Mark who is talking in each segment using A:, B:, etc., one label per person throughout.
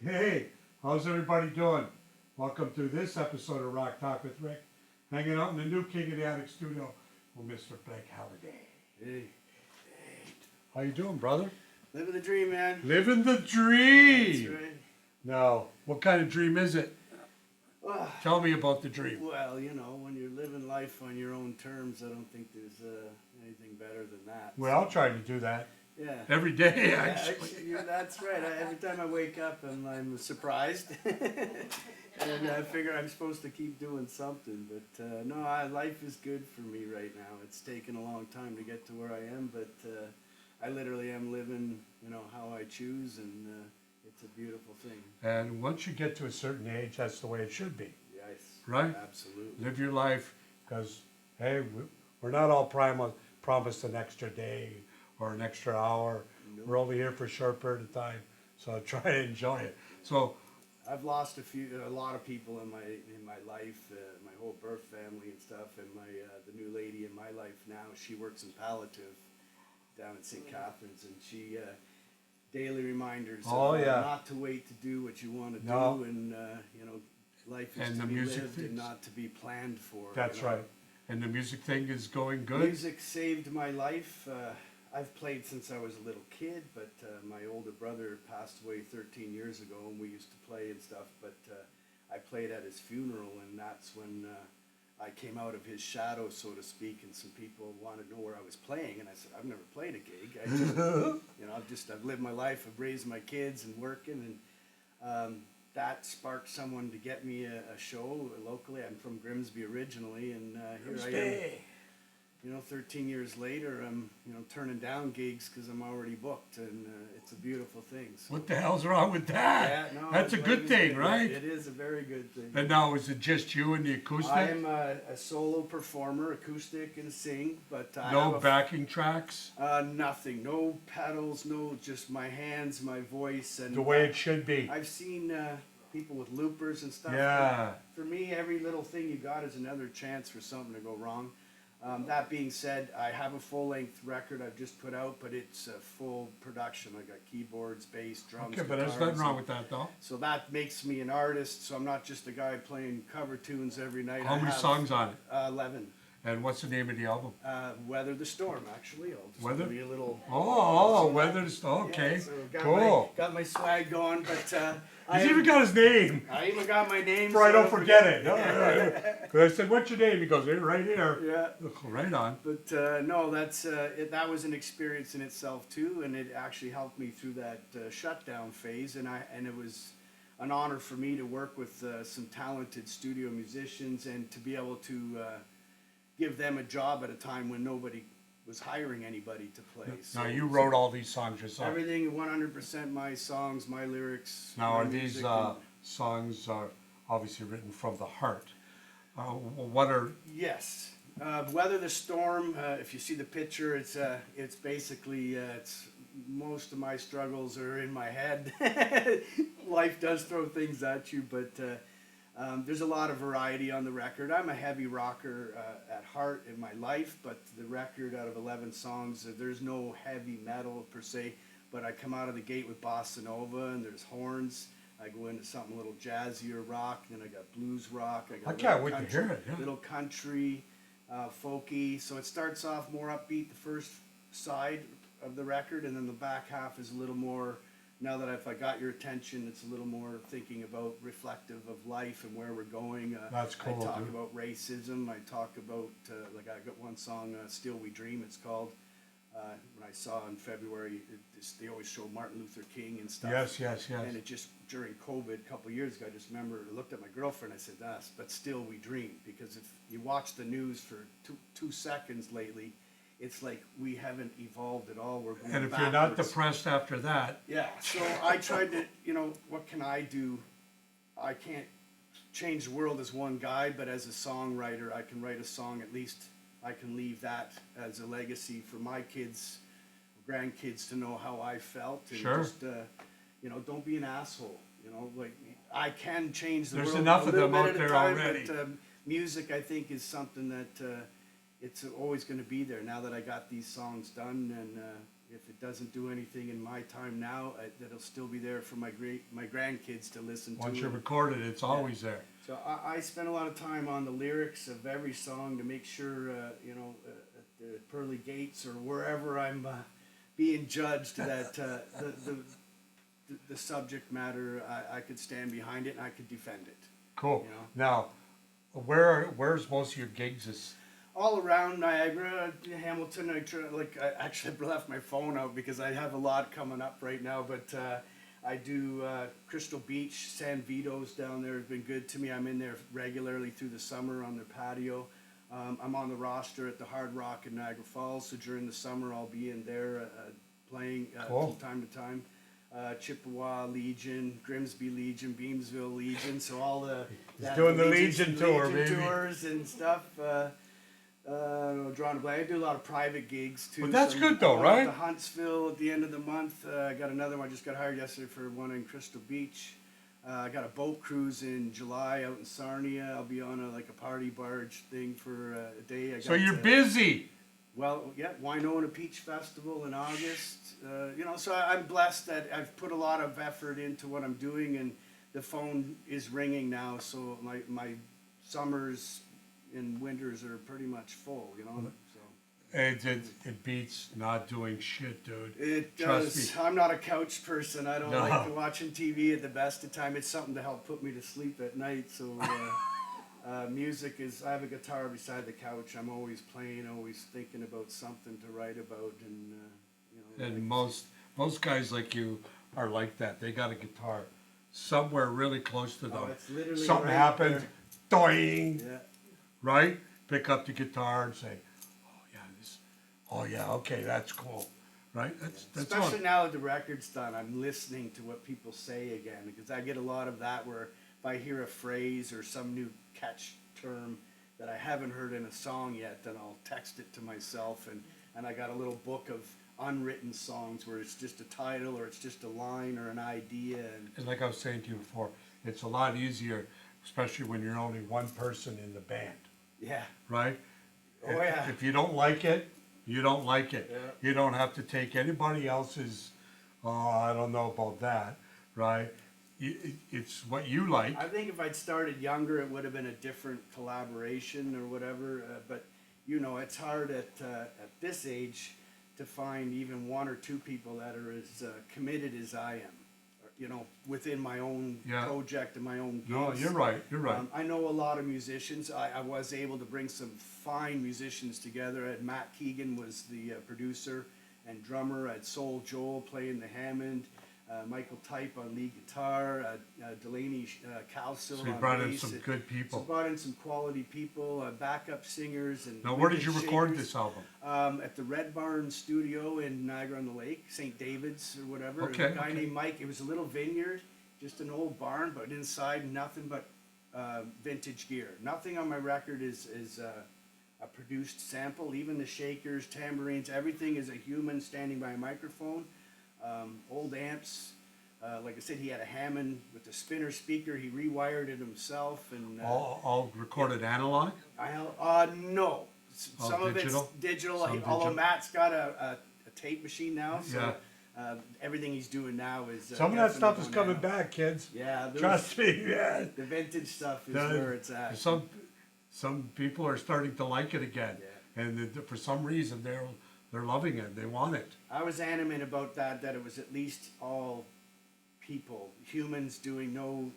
A: Hey, how's everybody doing? Welcome to this episode of Rock Talk with Rick. Hanging out in the new King of the Attic studio with Mr. Blake Halladay.
B: Hey,
A: How you doing, brother?
B: living the dream, man.
A: Living the dream.
B: That's right.
A: Now, what kind of dream is it?
B: Ah,
A: Tell me about the dream.
B: well, when you're living life on your own terms, I don't think there's anything better than that.
A: Well, I'll try to do that
B: Yeah.
A: every day,
B: Yeah,
A: actually.
B: that's right. Every time I wake up, I'm surprised, and I figure I'm supposed to keep doing something. But no, life is good for me right now. It's taken a long time to get to where I am, but I literally am living, how I choose, and it's a beautiful thing.
A: And once you get to a certain age, that's the way it should be,
B: Yes.
A: right?
B: Absolutely.
A: Live your life, because, hey, we're not all promised an extra day or an extra hour.
B: Nope.
A: We're only here for a short period of time, so try to enjoy it. So,
B: I've lost a lot of people in my life, my whole birth family and stuff, and the new lady in my life now. She works in palliative down in St. Catharines, and she daily reminders
A: Oh,
B: of
A: yeah.
B: not to wait to do what you want to
A: No.
B: do, and life is
A: And
B: to
A: the
B: be
A: music
B: lived
A: things.
B: and not to be planned for.
A: that's right. And the music thing is going good.
B: Music saved my life. I've played since I was a little kid, but my older brother passed away 13 years ago, and we used to play and stuff. But I played at his funeral, and that's when I came out of his shadow, so to speak. And some people wanted to know where I was playing, and I said, "I've never played a gig. I just, I've lived my life. I've raised my kids and working, and that sparked someone to get me a show locally. I'm from Grimsby originally, and here I am. 13 years later, I'm, turning down gigs because I'm already booked, and it's a beautiful thing. So,
A: What the hell's wrong with that?
B: yeah, no,
A: That's a
B: life
A: good
B: is
A: thing,
B: good.
A: right?
B: It is a very good thing.
A: And now, is it just you and the acoustic?
B: I am a solo performer, acoustic and sing, but I
A: No
B: have
A: backing tracks?
B: nothing, no pedals, no, just my hands, my voice, and
A: The way it should be.
B: I've seen people with loopers and stuff.
A: Yeah.
B: For me, every little thing you got is another chance for something to go wrong. That being said, I have a full-length record I've just put out, but it's a full production. I got keyboards, bass, drums,
A: Okay, but there's
B: guitars,
A: nothing wrong with that, though.
B: so that makes me an artist. So I'm not just a guy playing cover tunes every night.
A: How
B: I
A: many
B: have,
A: songs on it?
B: 11.
A: And what's the name of the album?
B: Weather the Storm, actually. I'll just
A: Weather?
B: give you a little.
A: Oh, Weathers. Okay,
B: Yeah, so
A: cool.
B: got my swag going, but
A: He's even got his name.
B: I even got my name.
A: Before I
B: so
A: don't forget it. Because I said, "What's your name?" He goes, "Right here."
B: Yeah.
A: Right on.
B: But no, that was an experience in itself too, and it actually helped me through that shutdown phase. And it was an honor for me to work with some talented studio musicians and to be able to give them a job at a time when nobody was hiring anybody to play.
A: Now, you wrote all these songs yourself.
B: Everything 100% my songs, my lyrics.
A: Now,
B: my
A: are these
B: music, and-
A: songs are obviously written from the heart? What are?
B: Yes. Weather the Storm, if you see the picture, it's basically, it's most of my struggles are in my head. Life does throw things at you, but there's a lot of variety on the record. I'm a heavy rocker at heart in my life, but the record out of 11 songs, there's no heavy metal per se, but I come out of the gate with bossa nova, and there's horns. I go into something a little jazzier rock, then I got blues rock.
A: I can't wait to hear it. Yeah.
B: Little country, folky. So it starts off more upbeat, the first side of the record, and then the back half is a little more, now that if I got your attention, it's a little more thinking about reflective of life and where we're going.
A: That's cool,
B: I talk
A: dude.
B: about racism. I talk about, like I got one song, Still We Dream, it's called. When I saw in February, they always show Martin Luther King and stuff.
A: Yes.
B: And it just, during COVID, a couple of years ago, I just remember, I looked at my girlfriend, I said, but still we dream. Because if you watch the news for two seconds lately, it's like we haven't evolved at all. We're going
A: And if
B: backwards.
A: you're not depressed after that,
B: Yeah, so I tried to, what can I do? I can't change the world as one guy, but as a songwriter, I can write a song, at least I can leave that as a legacy for my kids, grandkids to know how I felt. And
A: Sure.
B: just, don't be an asshole. Like I can change the
A: There's
B: world
A: enough
B: a
A: of
B: little
A: them
B: bit
A: out
B: at a
A: there
B: time,
A: already.
B: But music, I think, is something that it's always going to be there. Now that I got these songs done, and if it doesn't do anything in my time now, that'll still be there for my grandkids to listen to.
A: Once you record it, it's always there.
B: So I spend a lot of time on the lyrics of every song to make sure, at the pearly gates or wherever I'm being judged, that the subject matter, I could stand behind it and I could defend it.
A: Cool.
B: You know?
A: Now, where's most of your gigs? Is
B: All around Niagara, Hamilton. I actually left my phone out because I have a lot coming up right now. But I do Crystal Beach, San Vito's down there has been good to me. I'm in there regularly through the summer on their patio. I'm on the roster at the Hard Rock in Niagara Falls, so during the summer I'll be in there playing
A: Cool.
B: from time to time. Chippewa Legion, Grimsby Legion, Beamsville Legion, so all the
A: doing the Legion tour,
B: Legion
A: baby.
B: tours and stuff. Drawing a blank. I do a lot of private gigs too.
A: But that's
B: So
A: good though,
B: I'm
A: right?
B: To Huntsville at the end of the month. I got another one. I just got hired yesterday for one in Crystal Beach. I got a boat cruise in July out in Sarnia. I'll be on a party barge thing for a day.
A: so you're busy.
B: Well, yeah, Winona Peach Festival in August. So I'm blessed that I've put a lot of effort into what I'm doing, and the phone is ringing now. So my summers and winters are pretty much full. So
A: It beats not doing shit, dude.
B: it
A: Trust
B: does.
A: me.
B: I'm not a couch person. I don't
A: No.
B: like watching TV at the best of time. It's something to help put me to sleep at night. So. Music is, I have a guitar beside the couch. I'm always playing, always thinking about something to write about, and
A: And most guys like you are like that. They got a guitar somewhere really close to them.
B: it's literally
A: Something
B: right
A: happened, doing,
B: yeah.
A: right? Pick up the guitar and say, "Oh yeah, okay, that's cool," right? That's
B: Especially
A: all.
B: now that the record's done, I'm listening to what people say again, because I get a lot of that where if I hear a phrase or some new catch term that I haven't heard in a song yet, then I'll text it to myself, and I got a little book of unwritten songs where it's just a title or it's just a line or an idea.
A: And like I was saying to you before, it's a lot easier, especially when you're only one person in the band,
B: Yeah.
A: right?
B: Oh, yeah.
A: If you don't like it, you don't like it.
B: Yeah.
A: You don't have to take anybody else's, I don't know about that, right? It's what you like.
B: I think if I'd started younger, it would have been a different collaboration or whatever. But it's hard at this age to find even one or two people that are as committed as I am. Within my own
A: Yeah.
B: project and my own gigs.
A: No, you're right. You're right.
B: I know a lot of musicians. I was able to bring some fine musicians together. Matt Keegan was the producer and drummer. I had Soul Joel playing the Hammond. Michael Type on lead guitar, Delaney Calsil
A: So you
B: on
A: brought in
B: bass.
A: some good
B: So
A: people.
B: brought in some quality people, backup singers, and
A: Now, where did
B: wicked
A: you record
B: shakers.
A: this album?
B: At the Red Barn Studio in Niagara-on-the-Lake, St. David's or whatever.
A: Okay,
B: A guy
A: okay.
B: named Mike. It was a little vineyard, just an old barn, but inside nothing but vintage gear. Nothing on my record is a produced sample. Even the shakers, tambourines, everything is a human standing by a microphone. Old amps. Like I said, he had a Hammond with a spinner speaker. He rewired it himself, and
A: All recorded analog?
B: no.
A: Oh,
B: Some of
A: digital?
B: it's digital.
A: Some
B: Although
A: digital?
B: Matt's got a tape machine now, so
A: Yeah.
B: everything he's doing now is
A: Some of that stuff
B: definitely
A: is
B: on
A: coming
B: analog.
A: back, kids.
B: Yeah,
A: Trust me, man.
B: the vintage stuff is
A: The-
B: where it's at.
A: Some people are starting to like it again,
B: Yeah.
A: and for some reason they're loving it. They want it.
B: I was adamant about that it was at least all people, humans doing no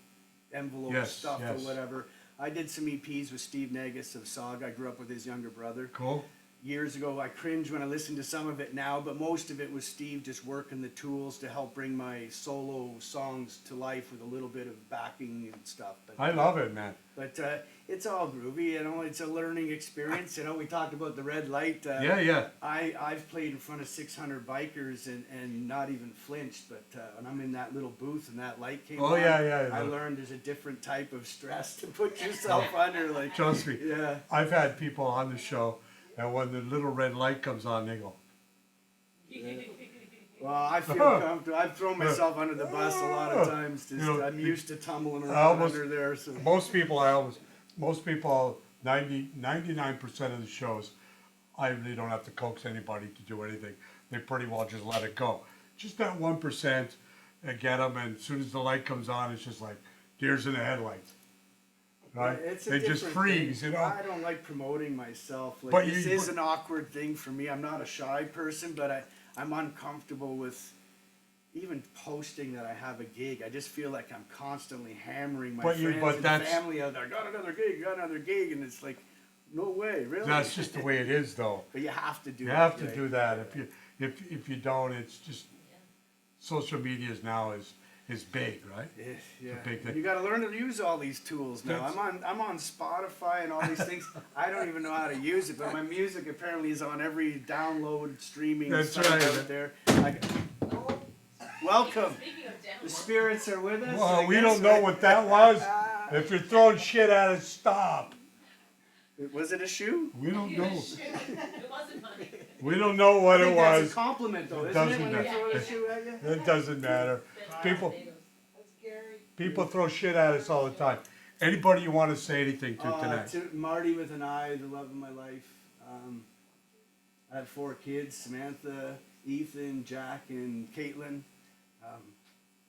B: envelope
A: Yes,
B: stuff
A: yes.
B: or whatever. I did some EPs with Steve Negus of Saga. I grew up with his younger brother.
A: Cool.
B: Years ago, I cringe when I listen to some of it now, but most of it was Steve just working the tools to help bring my solo songs to life with a little bit of backing and stuff. But,
A: I love it, man.
B: But it's all groovy, it's a learning experience. We talked about the red light.
A: Yeah.
B: I've played in front of 600 bikers and not even flinched, but when I'm in that little booth and that light came on,
A: Yeah.
B: I learned there's a different type of stress to put yourself under. Like,
A: Trust me.
B: yeah.
A: I've had people on the show, and when the little red light comes on, they go,
B: Well, I feel comfortable. I've thrown myself under the bus a lot of times. I'm used to tumbling around under there. So.
A: Most people, 99% of the shows, I really don't have to coax anybody to do anything. they pretty well just let it go. Just that 1%, get them, and as soon as the light comes on, it's just like deers in the headlights. Right?
B: It's a
A: They just
B: different
A: freeze,
B: thing.
A: you know.
B: I don't like promoting myself. Like,
A: But
B: this
A: you-
B: is an awkward thing for me. I'm not a shy person, but I'm uncomfortable with even posting that I have a gig. I just feel like I'm constantly hammering my
A: But
B: friends and
A: that's-
B: family out there. Got another gig, and it's like, no way, really.
A: That's just the way it is, though.
B: But you have to do.
A: You
B: it,
A: have to
B: right?
A: do that. If you don't, it's just social media now is big, right?
B: Yeah.
A: a big thing.
B: You got to learn to use all these tools now.
A: That's-
B: I'm on Spotify and all these things. I don't even know how to use it, but my music apparently is on every download streaming
A: That's
B: site
A: right.
B: out there. Welcome.
C: Speaking of download.
B: The spirits are with us.
A: Well,
B: I
A: we
B: guess,
A: don't know
B: right?
A: what that was. If you're throwing shit at us, stop.
B: Was it a shoe?
A: We don't know.
C: It wasn't money.
A: We don't know what
B: I
A: it
B: think that's
A: was.
B: a compliment, though,
A: It
B: isn't it?
A: doesn't
B: When they
C: matter.
B: throw a shoe at you.
A: It doesn't matter. People- People throw shit at us all the time. Anybody you want to say anything to tonight?
B: To Marty with an I, the love of my life. I have 4 kids: Samantha, Ethan, Jack, and Caitlin.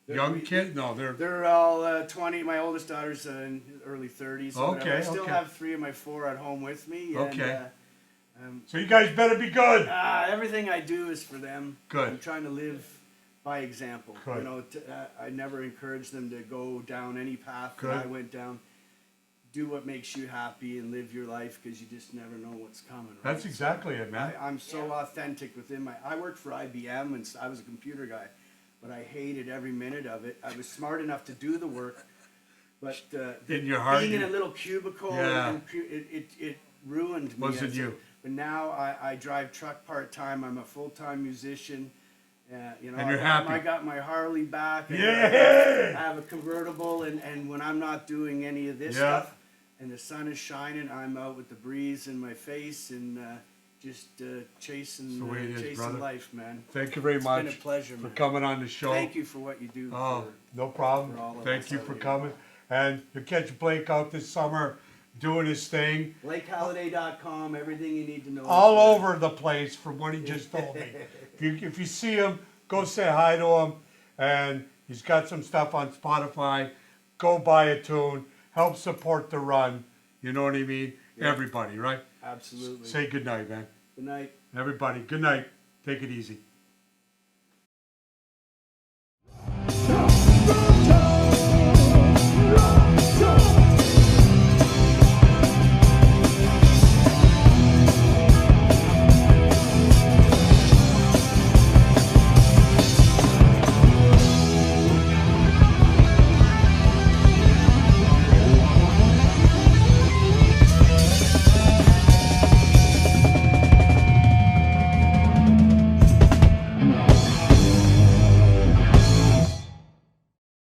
A: Young kid? No, they're
B: They're all 20. My oldest daughter's in early 30s. So
A: Okay,
B: whatever. I still
A: okay.
B: have 3 of my 4 at home with me.
A: Okay.
B: And,
A: so you guys better be good.
B: everything I do is for them.
A: Good.
B: I'm trying to live by example.
A: Good.
B: You know, I never encourage them to go down any path
A: Good.
B: that I went down. Do what makes you happy and live your life, because you just never know what's coming. Right?
A: That's exactly it, man.
B: I'm so authentic within my. I worked for IBM and I was a computer guy, but I hated every minute of it. I was smart enough to do the work, but
A: In your heart,
B: being in
A: you-
B: a little cubicle,
A: Yeah.
B: and it ruined me.
A: Wasn't
B: as a-
A: you.
B: But now I drive truck part time. I'm a full time musician. You know,
A: And you're
B: I
A: happy.
B: got my Harley back. And
A: Yeah.
B: I have a convertible, and when I'm not doing any of this
A: Yeah.
B: stuff, and the sun is shining, I'm out with the breeze in my face and just chasing,
A: That's the way it is,
B: chasing
A: brother.
B: life, man.
A: Thank you very
B: It's
A: much
B: been a pleasure,
A: for
B: man.
A: coming on the show.
B: Thank you for what you do.
A: Oh,
B: for,
A: no problem.
B: for all of
A: Thank
B: us
A: you
B: out
A: for
B: here.
A: coming. And you'll catch Blake out this summer doing his thing
B: BlakeHalladay.com, everything you need to know.
A: all
B: is there.
A: over the place from what he just told me. If you see him, go say hi to him. And he's got some stuff on Spotify. Go buy a tune. Help support the run. You know what I mean?
B: Yeah.
A: Everybody, right?
B: Absolutely.
A: Say good night, man.
B: Good night.
A: Everybody, good night. Take it easy.